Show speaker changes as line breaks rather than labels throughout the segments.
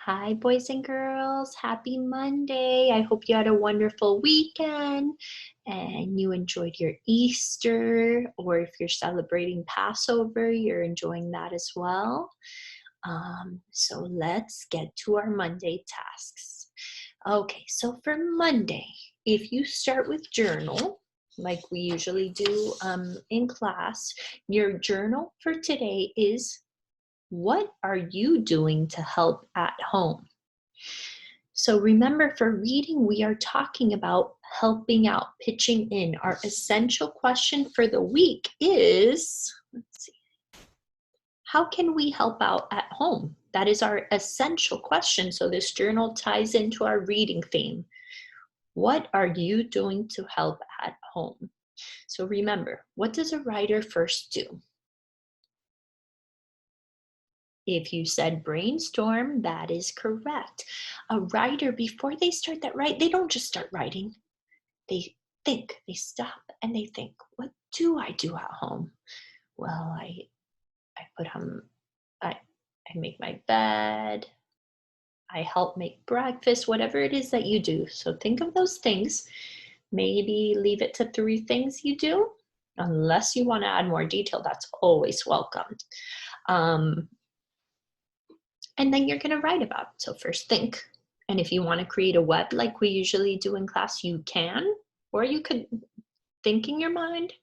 Hi, boys and girls. Happy Monday. I hope you had a wonderful weekend and you enjoyed your Easter, or if you're celebrating Passover, you're enjoying that as well. So let's get to our Monday tasks. Okay, so for Monday, if you start with journal, like we usually do in class, your journal for today is, what are you doing to help at home? So remember, for reading, we are talking about helping out, pitching in. Our essential question for the week is, let's see, how can we help out at home? That is our essential question. So this journal ties into our reading theme. What are you doing to help at home? So remember, what does a writer first do? If you said brainstorm, that is correct. A writer, before they start that write, they don't just start writing. They think, they stop and they think, what do I do at home? Well, I put I make my bed, I help make breakfast, whatever it is that you do. So think of those things. Maybe leave it to 3 things you do. Unless you want to add more detail, that's always welcome. And then you're going to write about it. So first think. And if you want to create a web like we usually do in class, you can, or you could think in your mind,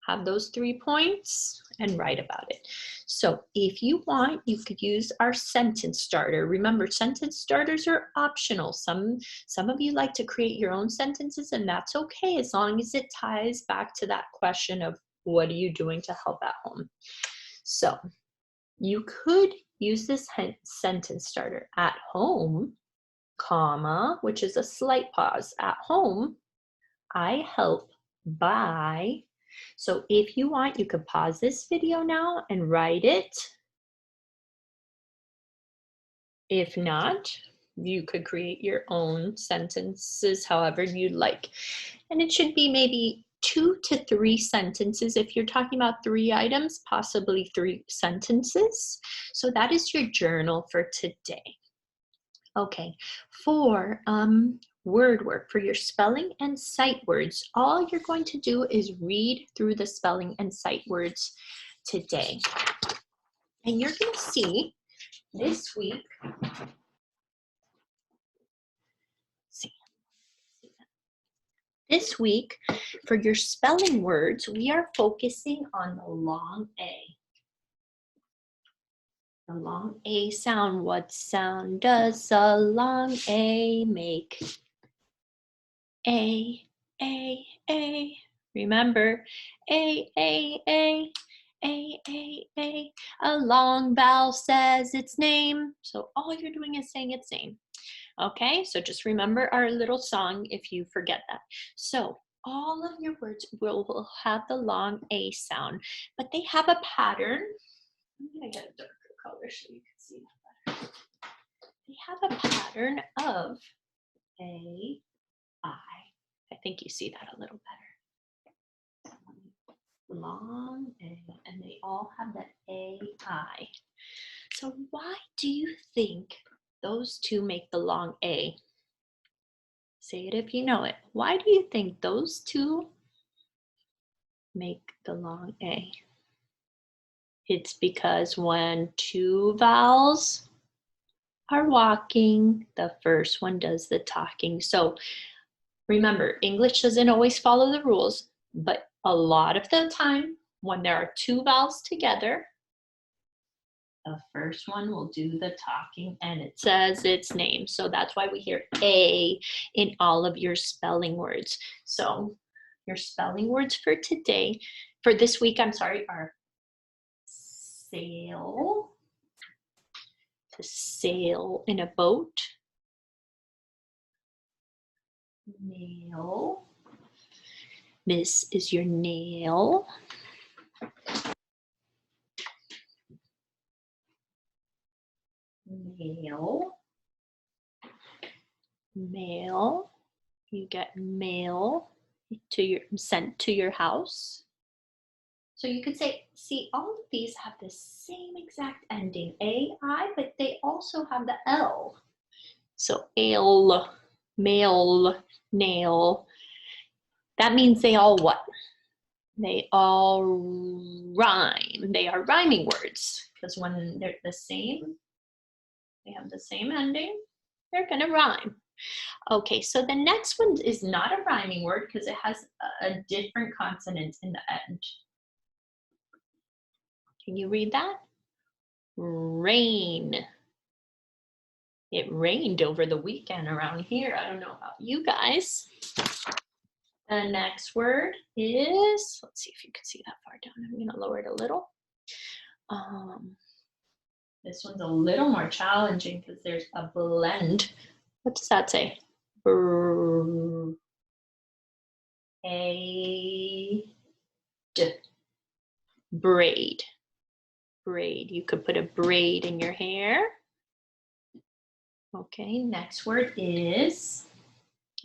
have those 3 points and write about it. So if you want, you could use our sentence starter. Remember, sentence starters are optional. Some of you like to create your own sentences, and that's okay, as long as it ties back to that question of, what are you doing to help at home? So you could use this sentence starter. At home, comma, which is a slight pause. At home, I help by. So if you want, you could pause this video now and write it. If not, you could create your own sentences however you'd like. And it should be maybe 2 to 3 sentences. If you're talking about 3 items, possibly 3 sentences. So that is your journal for today. Okay, for word work, for your spelling and sight words, all you're going to do is read through the spelling and sight words today. And you're going to see this week, for your spelling words, we are focusing on the long A. The long A sound. What sound does a long A make? A, A. Remember, A, A, A. A. A long vowel says its name. So all you're doing is saying its name. Okay, so just remember our little song if you forget that. So all of your words will have the long A sound, but they have a pattern. I'm gonna get a darker color so you can see that better. They have a pattern of A, I. I think you see that a little better. Long A, and they all have that A-I. So why do you think those two make the long A? Say it if you know it. Why do you think those two make the long A? It's because when 2 vowels are walking, the first one does the talking. So remember, English doesn't always follow the rules, but a lot of the time, when there are 2 vowels together, the first one will do the talking and it says its name. So that's why we hear A in all of your spelling words. So your spelling words for today, for this week, I'm sorry, are sail, to sail in a boat, nail, this is your nail, mail, mail, you get mail sent to your house. So you could say, see, all of these have the same exact ending, A-I, but they also have the L. So ale, male, nail. That means they all what? They all rhyme. They are rhyming words because when they're the same, they have the same ending, they're gonna rhyme. Okay, so the next one is not a rhyming word because it has a different consonant in the end. Can you read that? Rain. It rained over the weekend around here. I don't know about you guys. The next word is, let's see if you can see that far down. I'm gonna lower it a little. This one's a little more challenging because there's a blend. What does that say? Braid. Braid. You could put a braid in your hair. Okay, next word is,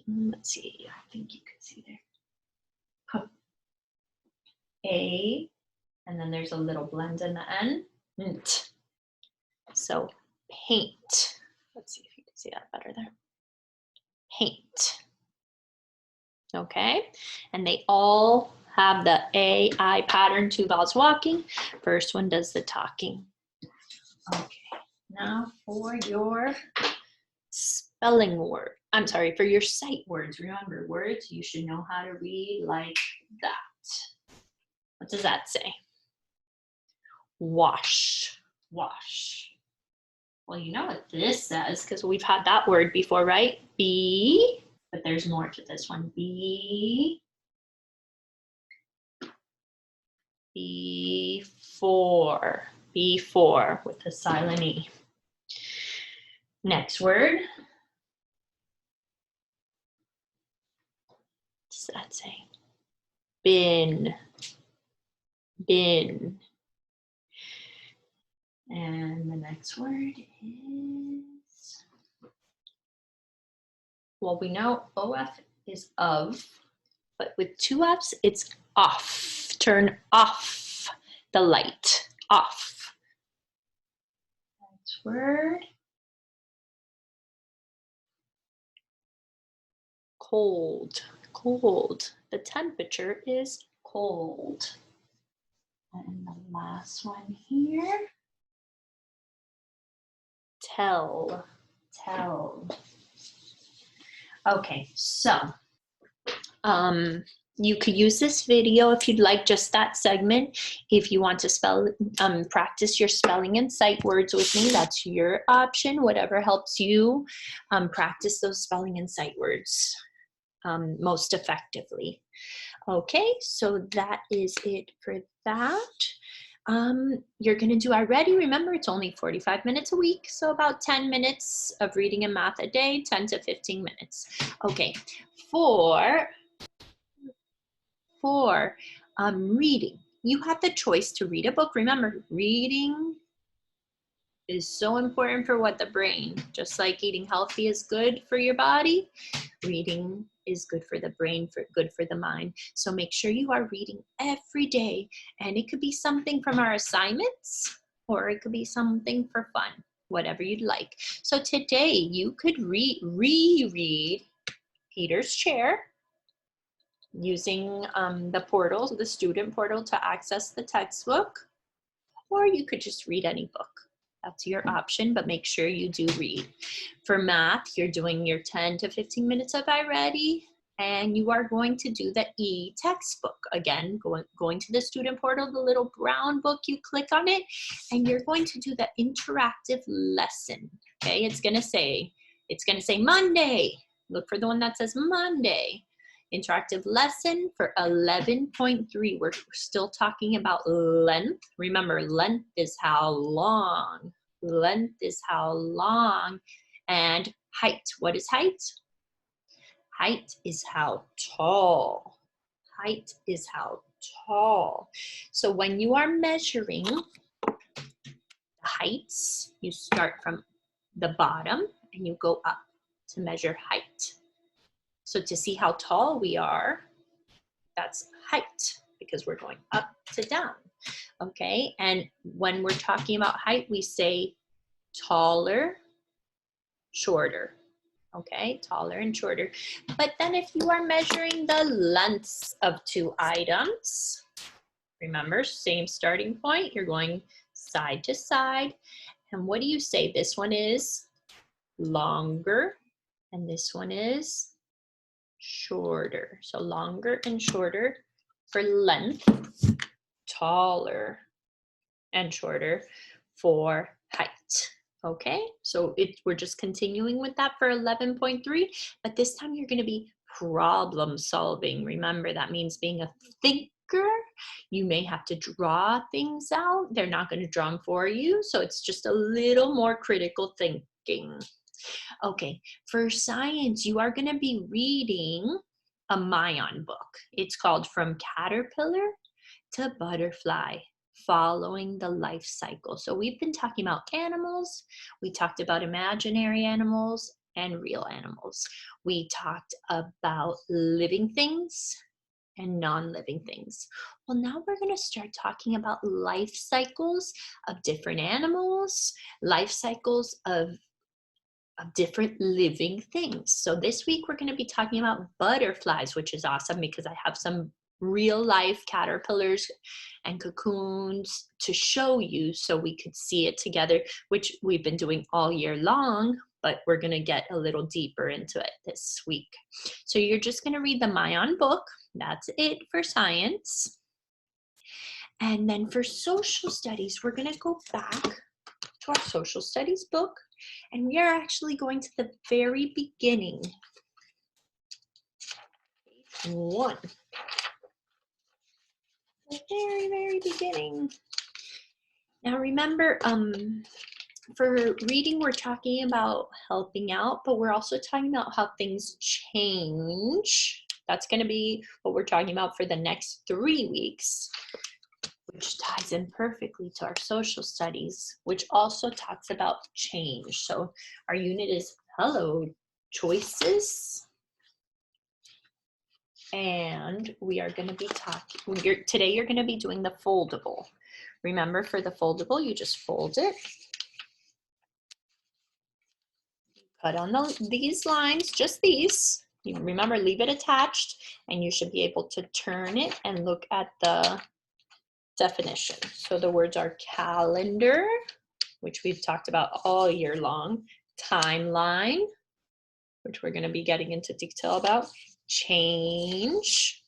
let's see, I think you can see there. And then there's a little blend in the end. So paint. Let's see if you can see that better there. Paint. Okay, and they all have the A-I pattern, 2 vowels walking. First one does the talking. Okay, now for your spelling word. I'm sorry, for your sight words. Remember, words you should know how to read like that. What does that say? Wash, wash. Well, you know what this says because we've had that word before, right? Be, but there's more to this one. Before, before with the silent E. Next word. What does that say? Bin, bin. And the next word is, well, we know OF is of, but with 2 F's, it's off. Turn off the light, off. Next word. Cold, cold. The temperature is cold. And the last one here. Tell, tell. Okay, so you could use this video if you'd like, just that segment. If you want to spell, practice your spelling and sight words with me, that's your option. Whatever helps you practice those spelling and sight words most effectively. Okay, so that is it for that. You're gonna do already. Remember, it's only 45 minutes a week, so about 10 minutes of reading and math a day, 10 to 15 minutes. Okay, for reading, you have the choice to read a book. Remember, reading is so important for what the brain, just like eating healthy is good for your body, reading is good for the brain, good for the mind. So make sure you are reading every day, and it could be something from our assignments or it could be something for fun, whatever you'd like. So today you could reread Peter's Chair using the portal, the student portal, to access the textbook, or you could just read any book. That's your option, but make sure you do read. For math, you're doing your 10 to 15 minutes of iReady, and you are going to do the e-textbook. Again, going to the student portal, the little brown book, you click on it, and you're going to do the interactive lesson, okay? It's gonna say Monday. Look for the one that says Monday. Interactive lesson for 11.3. We're still talking about length. Remember, length is how long. Length is how long. And height. What is height? Height is how tall. Height is how tall. So when you are measuring the heights, you start from the bottom and you go up to measure height. So to see how tall we are, that's height, because we're going up to down, okay? And when we're talking about height, we say taller, shorter. okay? Taller and shorter. But then if you are measuring the lengths of two items, remember, same starting point, you're going side to side. And what do you say? This one is longer and this one is shorter. So longer and shorter for length, taller and shorter for height. Okay, so we're just continuing with that for 11.3, but this time you're going to be problem solving. Remember, that means being a thinker. You may have to draw things out. They're not going to draw them for you, so it's just a little more critical thinking. Okay, for science, you are going to be reading a Mayan book. It's called From Caterpillar to Butterfly, Following the Life Cycle. So we've been talking about animals. We talked about imaginary animals and real animals. We talked about living things and non-living things. Well, now we're going to start talking about life cycles of different animals, life cycles of different living things. So this week we're going to be talking about butterflies, which is awesome because I have some real life caterpillars and cocoons to show you so we could see it together, which we've been doing all year long, but we're going to get a little deeper into it this week. So you're just going to read the Mayan book. That's it for science. And then for social studies, we're going to go back to our social studies book, and we are actually going to the very beginning. Page 1. The very, very beginning. Now remember, for reading, we're talking about helping out, but we're also talking about how things change. That's going to be what we're talking about for the next 3 weeks, which ties in perfectly to our social studies, which also talks about change. So our unit is Hello, Choices. And we are going to be talking, today you're going to be doing the foldable. Remember, for the foldable, you just fold it. Cut on these lines, just these. You remember, leave it attached, and you should be able to turn it and look at the definition. So the words are calendar, which we've talked about all year long, timeline, which we're going to be getting into detail about, change,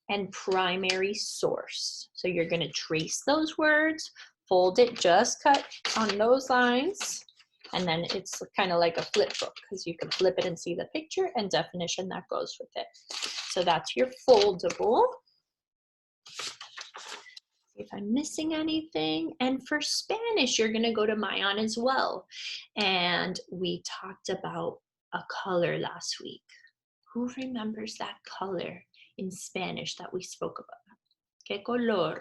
and primary source. So you're going to trace those words, fold it, just cut on those lines, and then it's kind of like a flip book because you can flip it and see the picture and definition that goes with it. So that's your foldable. If I'm missing anything. And for Spanish, you're going to go to Mayan as well. And we talked about a color last week. Who remembers that color in Spanish that we spoke about? ¿Qué color?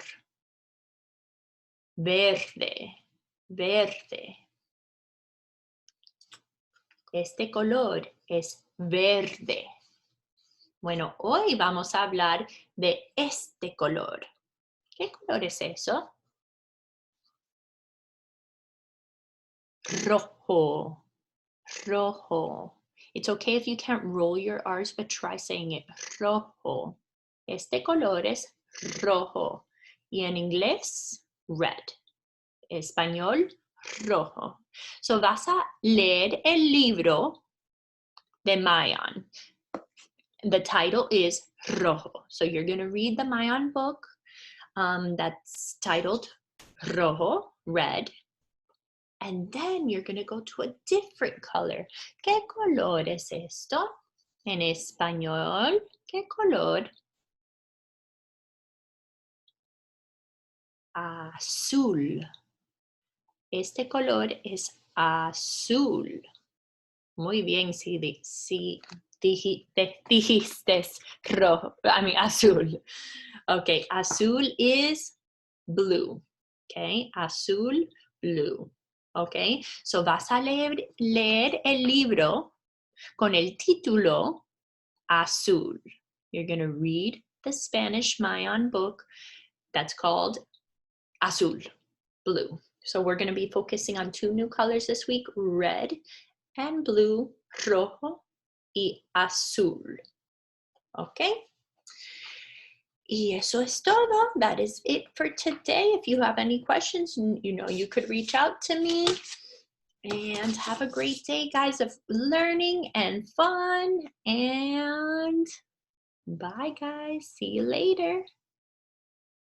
Verde. Verde. Este color es verde. Bueno, hoy vamos a hablar de este color. ¿Qué color es eso? Rojo. Rojo. It's okay if you can't roll your R's, but try saying it. Rojo. Este color es rojo. Y en inglés, red. Español, rojo. So vas a leer el libro de Mayan. The title is Rojo. So you're going to read the Mayan book that's titled Rojo, red. And then you're going to go to a different color. ¿Qué color es esto? En español, ¿qué color? Azul. Este color es azul. Muy bien, si dijiste rojo, azul. Okay, azul is blue. Okay, azul, blue. Okay, so vas a leer el libro con el título Azul. You're going to read the Spanish Mayan book that's called Azul, blue. So we're going to be focusing on 2 new colors this week, red and blue rojo y azul. Okay? Y eso es todo. That is it for today. If you have any questions, you could reach out to me. And have a great day, guys, of learning and fun. And bye, guys. See you later.